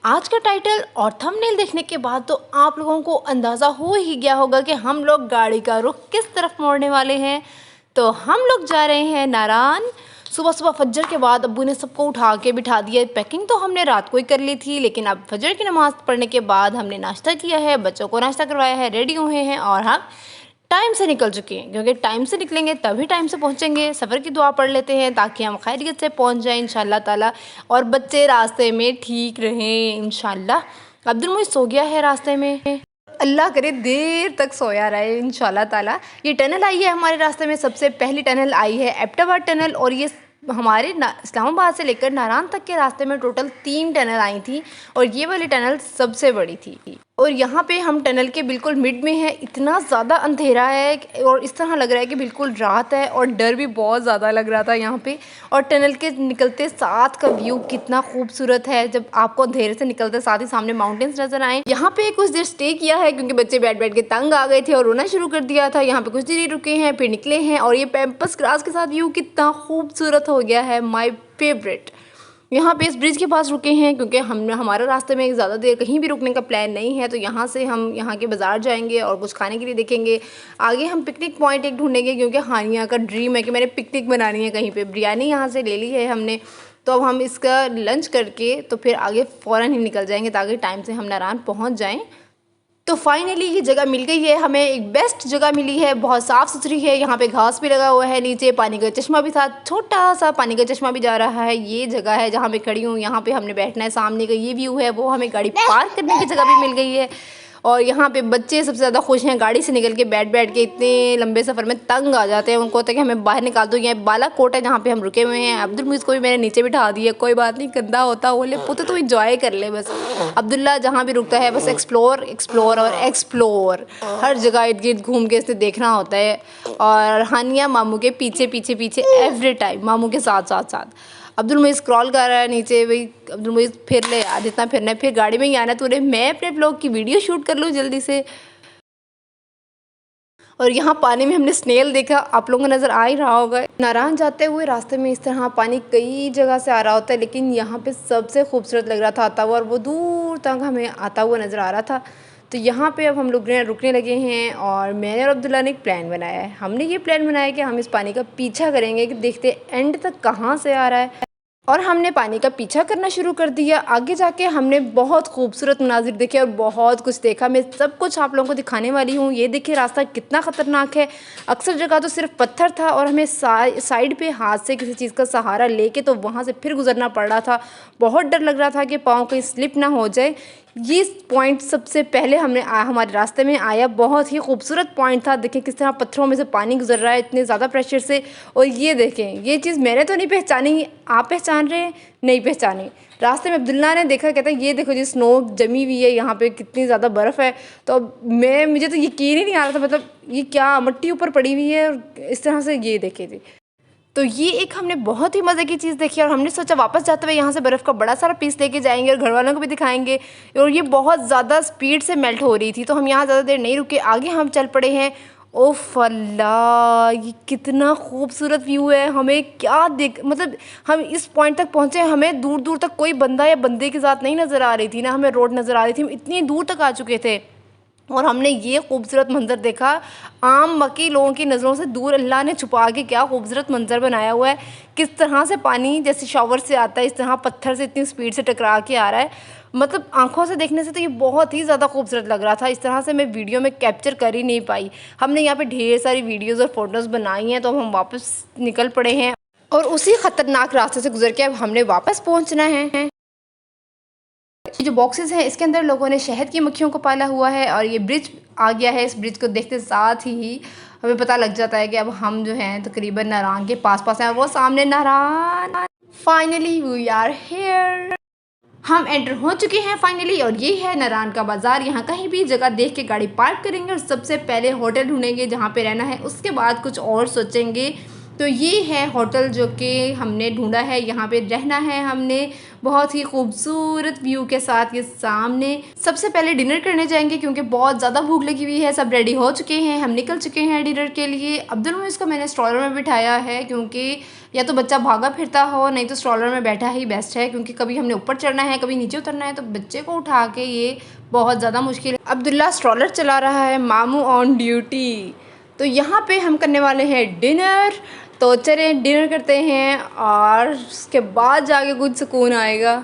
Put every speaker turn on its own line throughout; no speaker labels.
आज का टाइटल और थंबनेल देखने के बाद तो आप लोगों को अंदाज़ा हो ही गया होगा कि हम लोग गाड़ी का रुख किस तरफ मोड़ने वाले हैं। तो हम लोग जा रहे हैं नारान। सुबह सुबह फज्र के बाद अब्बू ने सबको उठा के बिठा दिया। पैकिंग तो हमने रात को ही कर ली थी, लेकिन अब फज्र की नमाज़ पढ़ने के बाद हमने नाश्ता किया है, बच्चों को नाश्ता करवाया है, रेडी हुए हैं और हम टाइम से निकल चुके हैं, क्योंकि टाइम से निकलेंगे तभी टाइम से पहुंचेंगे। सफ़र की दुआ पढ़ लेते हैं ताकि हम खैरियत से पहुंच जाएं इंशाल्लाह ताला, और बच्चे रास्ते में ठीक रहें इंशाल्लाह। अब्दुल मुईज़ सो गया है रास्ते में, अल्लाह करे देर तक सोया रहे इंशाल्लाह ताला। ये टनल आई है हमारे रास्ते में, सबसे पहली टनल आई है एबटाबाद टनल, और ये हमारे इस्लामाबाद से लेकर नारान तक के रास्ते में टोटल 3 टनल आई थी, और ये वाली टनल सबसे बड़ी थी। और यहाँ पे हम टनल के बिल्कुल मिड में है। इतना ज़्यादा अंधेरा है और इस तरह लग रहा है कि बिल्कुल रात है, और डर भी बहुत ज़्यादा लग रहा था यहाँ पे। और टनल के निकलते साथ का व्यू कितना खूबसूरत है, जब आपको अंधेरे से निकलते साथ ही सामने माउंटेन्स नज़र आए। यहाँ पे कुछ देर स्टे किया है क्योंकि बच्चे बैठ बैठ के तंग आ गए थे और रोना शुरू कर दिया था। यहाँ पे कुछ देर रुके हैं, फिर निकले हैं, और ये पैम्पस ग्रास के साथ व्यू कितना खूबसूरत हो गया है, माई फेवरेट। यहाँ पे इस ब्रिज के पास रुके हैं क्योंकि हमारे रास्ते में ज़्यादा देर कहीं भी रुकने का प्लान नहीं है, तो यहाँ से हम यहाँ के बाज़ार जाएंगे और कुछ खाने के लिए देखेंगे। आगे हम पिकनिक पॉइंट एक ढूंढेंगे क्योंकि हानिया का ड्रीम है कि मैंने पिकनिक बनानी है कहीं पे। बिरयानी यहाँ से ले ली है हमने, तो अब हम इसका लंच करके तो फिर आगे फ़ौरन ही निकल जाएंगे ताकि टाइम से हम नारान पहुँच जाएँ। तो फाइनली ये जगह मिल गई है हमें, एक बेस्ट जगह मिली है, बहुत साफ़ सुथरी है। यहाँ पे घास भी लगा हुआ है, नीचे पानी का चश्मा भी था, छोटा सा पानी का चश्मा भी जा रहा है। ये जगह है जहाँ मैं खड़ी हूँ, यहाँ पे हमने बैठना है। सामने का ये व्यू है, वो हमें गाड़ी पार्क करने की जगह भी मिल गई है। और यहाँ पे बच्चे सबसे ज़्यादा खुश हैं, गाड़ी से निकल के बैठ बैठ के इतने लंबे सफ़र में तंग आ जाते हैं। उनको होता है कि हमें बाहर निकाल दो। ये बालाकोट है जहाँ पे हम रुके हुए हैं। अब्दुल मुईज़ को भी मैंने नीचे बिठा दिया, कोई बात नहीं, गंदा होता बोले पुत्र तो इंजॉय कर ले बस। अब्दुल्ला जहाँ भी रुकता है बस एक्सप्लोर एक्सप्लोर और एक्सप्लोर, हर जगह इर्द गिर्द घूम के इसने देखना होता है। और हानिया मामू के पीछे पीछे पीछे एवरी टाइम, मामू के साथ साथ साथ। अब्दुल मुईज़ स्क्रॉल कर रहा है नीचे, भाई अब्दुल मुईज़ फिर ले यार, जितना फिरना है, फिर गाड़ी में ही आना तूने, मैं अपने ब्लॉग की वीडियो शूट कर लूँ जल्दी से। और यहाँ पानी में हमने स्नेल देखा, आप लोगों को नज़र आ ही रहा होगा। नारान जाते हुए रास्ते में इस तरह पानी कई जगह से आ रहा होता है, लेकिन यहाँ पे सबसे खूबसूरत लग रहा था आता हुआ, और वो दूर तक हमें आता हुआ नज़र आ रहा था। तो यहाँ पे अब हम लोग रुकने लगे हैं, और मैंने और अब्दुल्ला ने एक प्लान बनाया है। हमने ये प्लान बनाया कि हम इस पानी का पीछा करेंगे कि देखते एंड तक कहाँ से आ रहा है। और हमने पानी का पीछा करना शुरू कर दिया। आगे जाके हमने बहुत खूबसूरत मनाजिर देखे और बहुत कुछ देखा। मैं सब कुछ आप लोगों को दिखाने वाली हूँ। ये देखिए रास्ता कितना ख़तरनाक है, अक्सर जगह तो सिर्फ पत्थर था और हमें साइड पे हाथ से किसी चीज़ का सहारा लेके तो वहाँ से फिर गुजरना पड़ रहा था। बहुत डर लग रहा था कि पाँव कहीं स्लिप ना हो जाए। ये पॉइंट सबसे पहले हमारे रास्ते में आया, बहुत ही खूबसूरत पॉइंट था। देखें किस तरह पत्थरों में से पानी गुजर रहा है इतने ज़्यादा प्रेशर से। और ये देखें, ये चीज़ मैंने तो नहीं पहचानी, आप पहचान रहे हैं? नहीं पहचानी। रास्ते में अब्दुल्ला ने देखा, कहता है ये देखो जी स्नो जमी हुई है, यहाँ पे कितनी ज़्यादा बर्फ़ है। तो मुझे तो यकीन ही नहीं आ रहा था, मतलब ये क्या मिट्टी ऊपर पड़ी हुई है, और इस तरह से ये देखे जी। तो ये एक हमने बहुत ही मज़े की चीज़ देखी, और हमने सोचा वापस जाते हुए यहाँ से बर्फ़ का बड़ा सारा पीस लेके जाएंगे और घर वालों को भी दिखाएंगे। और ये बहुत ज़्यादा स्पीड से मेल्ट हो रही थी, तो हम यहाँ ज़्यादा देर नहीं रुके, आगे हम चल पड़े हैं। ओफ अल्लाह, ये कितना खूबसूरत व्यू है। हमें क्या मतलब हम इस पॉइंट तक पहुँचे, हमें दूर दूर तक कोई बंदा या बंदे के साथ नहीं नज़र आ रही थी, ना हमें रोड नज़र आ रही थी। हम इतनी दूर तक आ चुके थे और हमने ये खूबसूरत मंज़र देखा। आम मक्की लोगों की नज़रों से दूर अल्लाह ने छुपा के क्या खूबसूरत मंज़र बनाया हुआ है। किस तरह से पानी जैसे शावर से आता है, इस तरह पत्थर से इतनी स्पीड से टकरा के आ रहा है। मतलब आंखों से देखने से तो ये बहुत ही ज़्यादा खूबसूरत लग रहा था। इस तरह से मैं वीडियो में कैप्चर कर ही नहीं पाई। हमने यहाँ पे ढेर सारी वीडियोज़ और फ़ोटोज़ बनाई हैं, तो हम वापस निकल पड़े हैं और उसी ख़तरनाक रास्ते से गुजर के अब हमने वापस पहुँचना है। ये जो बॉक्सेस हैं इसके अंदर लोगों ने शहद की मक्खियों को पाला हुआ है, और ये ब्रिज आ गया है। इस ब्रिज को देखते साथ ही हमें पता लग जाता है कि अब हम जो हैं तकरीबन नारान के पास हैं, और वो सामने नारान। फाइनली वी आर हियर, हम एंटर हो चुके हैं फाइनली। और ये है नारान का बाज़ार। यहाँ कहीं भी जगह देख के गाड़ी पार्क करेंगे और सबसे पहले होटल ढूंढेंगे जहाँ पे रहना है, उसके बाद कुछ और सोचेंगे तो ये है होटल जो कि हमने ढूंढा है, यहाँ पे रहना है हमने बहुत ही खूबसूरत व्यू के साथ। ये सामने सबसे पहले डिनर करने जाएंगे क्योंकि बहुत ज़्यादा भूख लगी हुई है। सब रेडी हो चुके हैं, हम निकल चुके हैं डिनर के लिए। अब्दुल मुइज़ को मैंने स्ट्रॉलर में बिठाया है क्योंकि या तो बच्चा भागा फिरता हो, नहीं तो स्ट्रॉलर में बैठा ही बेस्ट है क्योंकि कभी हमने ऊपर चढ़ना है कभी नीचे उतरना है, तो बच्चे को उठा के ये बहुत ज़्यादा मुश्किल है। अब्दुल्ला स्ट्रॉलर चला रहा है, मामू ऑन ड्यूटी। तो यहाँ पे हम करने वाले हैं डिनर, तो चलें डिनर करते हैं और उसके बाद जाके कुछ सुकून आएगा।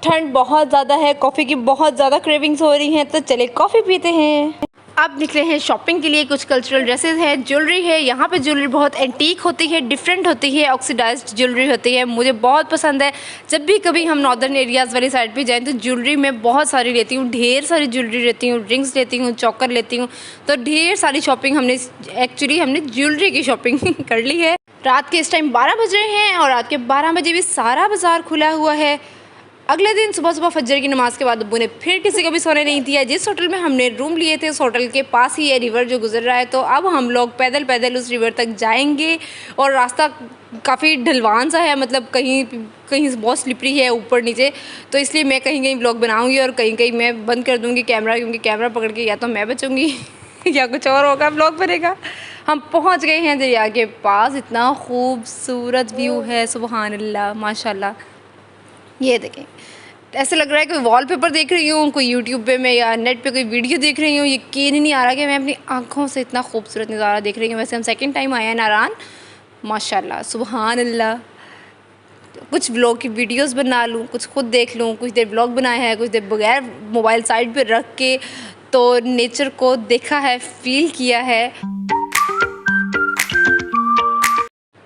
ठंड बहुत ज़्यादा है, कॉफ़ी की बहुत ज़्यादा क्रेविंग्स हो रही हैं, तो चले कॉफ़ी पीते हैं। अब निकले हैं शॉपिंग के लिए। कुछ कल्चरल ड्रेसेस है, ज्वेलरी है। यहाँ पे ज्वेलरी बहुत एंटीक होती है, डिफरेंट होती है, ऑक्सीडाइज्ड ज्वेलरी होती है, मुझे बहुत पसंद है। जब भी कभी हम नॉर्दर्न एरियाज़ वाली साइड पे जाएं तो ज्वेलरी में बहुत सारी लेती हूँ, ढेर सारी ज्वेलरी लेती हूँ, रिंग्स लेती हूँ, चौकर लेती हूँ। तो ढेर सारी शॉपिंग हमने ज्वेलरी की शॉपिंग कर ली है। रात के इस टाइम 12 बज रहे हैं और रात के 12 बजे भी सारा बाज़ार खुला हुआ है। अगले दिन सुबह सुबह फज्जर की नमाज़ के बाद अब्बू ने फिर किसी को भी सोने नहीं दिया। जिस होटल में हमने रूम लिए थे उस होटल के पास ही है रिवर जो गुजर रहा है, तो अब हम लोग पैदल पैदल उस रिवर तक जाएंगे। और रास्ता काफ़ी ढलवान सा है, मतलब कहीं कहीं बहुत स्लिपरी है ऊपर नीचे, तो इसलिए मैं कहीं कहीं ब्लॉग बनाऊँगी और कहीं कहीं मैं बंद कर दूँगी कैमरा, क्योंकि कैमरा पकड़ के या तो मैं बचूँगी या कुछ और होगा, ब्लॉग बनेगा। हम पहुँच गए हैं दरिया के पास, इतना खूबसूरत व्यू है, सुबहान अल्लाह माशाल्लाह। ये देखें, ऐसे लग रहा है कोई वॉलपेपर देख रही हूँ, कोई यूट्यूब पे मैं या नेट पे कोई वीडियो देख रही हूँ। यकीन ही नहीं आ रहा कि मैं अपनी आँखों से इतना खूबसूरत नज़ारा देख रही हूँ। वैसे हम सेकंड टाइम आए हैं नारान, माशाल्लाह सुबहान अल्लाह। कुछ व्लॉग की वीडियोस बना लूँ, कुछ खुद देख लूँ, कुछ देर व्लॉग बनाया है, कुछ देर बगैर मोबाइल साइड पर रख के तो नेचर को देखा है, फील किया है।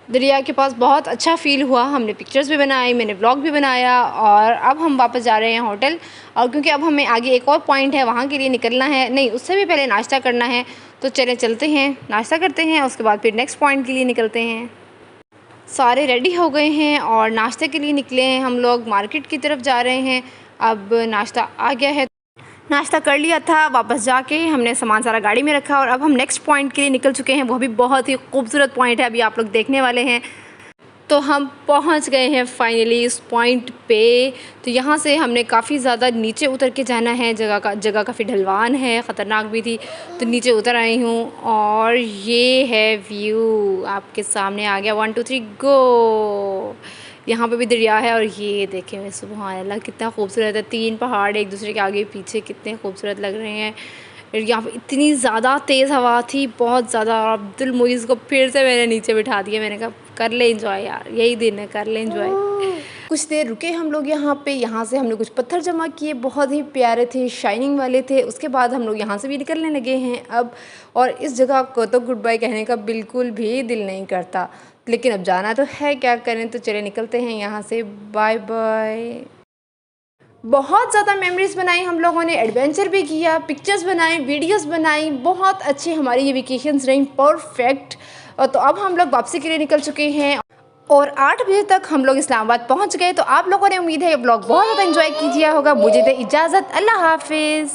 दरिया के पास बहुत अच्छा फ़ील हुआ, हमने पिक्चर्स भी बनाई, मैंने व्लॉग भी बनाया। और अब हम वापस जा रहे हैं होटल, और क्योंकि अब हमें आगे एक और पॉइंट है वहाँ के लिए निकलना है, नहीं उससे भी पहले नाश्ता करना है। तो चलते हैं नाश्ता करते हैं, उसके बाद फिर नेक्स्ट पॉइंट के लिए निकलते हैं। सारे रेडी हो गए हैं और नाश्ते के लिए निकले हैं। हम लोग मार्केट की तरफ जा रहे हैं। अब नाश्ता आ गया है, नाश्ता कर लिया था, वापस जाके हमने सामान सारा गाड़ी में रखा और अब हम नेक्स्ट पॉइंट के लिए निकल चुके हैं। वो भी बहुत ही खूबसूरत पॉइंट है, अभी आप लोग देखने वाले हैं। तो हम पहुंच गए हैं फाइनली इस पॉइंट पे। तो यहाँ से हमने काफ़ी ज़्यादा नीचे उतर के जाना है, जगह काफ़ी ढलवान है, ख़तरनाक भी थी, तो नीचे उतर आई हूँ और ये है व्यू आपके सामने आ गया। 1 2 3 गो। यहाँ पे भी दरिया है और ये देखें सुबहान अल्लाह कितना खूबसूरत है। 3 पहाड़ एक दूसरे के आगे पीछे कितने खूबसूरत लग रहे हैं। यहाँ पे इतनी ज़्यादा तेज़ हवा थी, बहुत ज़्यादा। और अब्दुल मुइज़ को फिर से मैंने नीचे बिठा दिया, मैंने कहा कर ले इंजॉय यार, यही दिन है, कर ले इंजॉय। कुछ देर रुके हम लोग यहाँ पे, यहाँ से हमने कुछ पत्थर जमा किए, बहुत ही प्यारे थे, शाइनिंग वाले थे। उसके बाद हम लोग यहाँ से भी निकलने लगे हैं अब, और इस जगह को तो गुड बाय कहने का बिल्कुल भी दिल नहीं करता, लेकिन अब जाना तो है, क्या करें। तो चले निकलते हैं यहाँ से, बाय बाय। बहुत ज़्यादा मेमोरीज़ बनाई हम लोगों ने, एडवेंचर भी किया, पिक्चर्स बनाई, वीडियोस बनाई, बहुत अच्छी हमारी ये वेकेशंस रही, परफेक्ट। तो अब हम लोग वापसी के लिए निकल चुके हैं और 8 बजे तक हम लोग इस्लामाबाद पहुंच गए। तो आप लोगों ने, उम्मीद है ये ब्लॉग बहुत ज़्यादा एंजॉय कीजिए होगा। मुझे दे इजाज़त, अल्लाह हाफिज़।